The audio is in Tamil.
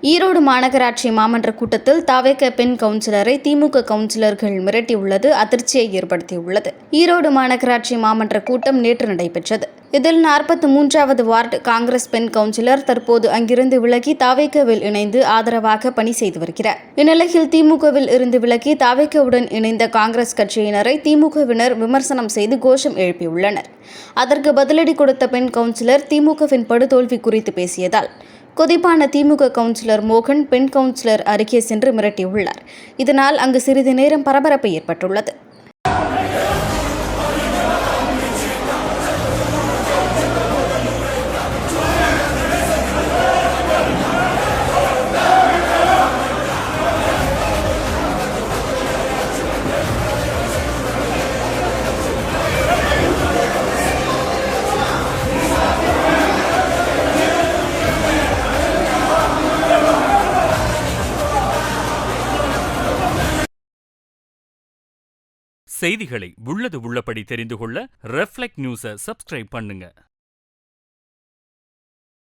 ஈரோடு மாநகராட்சி மாமன்ற கூட்டத்தில் தவேக பெண் கவுன்சிலரை திமுக கவுன்சிலர்கள் மிரட்டியுள்ளது அதிர்ச்சியை ஏற்படுத்தியுள்ளது. ஈரோடு மாநகராட்சி மாமன்ற கூட்டம் நேற்று நடைபெற்றது. இதில் 43வது வார்டு காங்கிரஸ் பெண் கவுன்சிலர் தற்போது அங்கிருந்து விலகி தவேகவில் இணைந்து ஆதரவாக பணி செய்து வருகிறார். இந்நிலையில் திமுகவில் இருந்து விலகி தவேகவுடன் இணைந்த காங்கிரஸ் கட்சியினரை திமுகவினர் விமர்சனம் செய்து கோஷம் எழுப்பியுள்ளனர். அதற்கு பதிலடி கொடுத்த பெண் கவுன்சிலர் திமுகவின் படுதோல்வி குறித்து பேசியதால் கொதிப்பான திமுக கவுன்சிலர் மோகன் பெண் கவுன்சிலர் அருகே சென்று மிரட்டியுள்ளார். இதனால் அங்கு சிறிது நேரம் பரபரப்பு ஏற்பட்டுள்ளது. செய்திகளை உள்ளது உள்ளபடி தெரிந்து கொள்ள ரெஃப்ளெக்ட் நியூஸை சப்ஸ்கிரைப் பண்ணுங்க.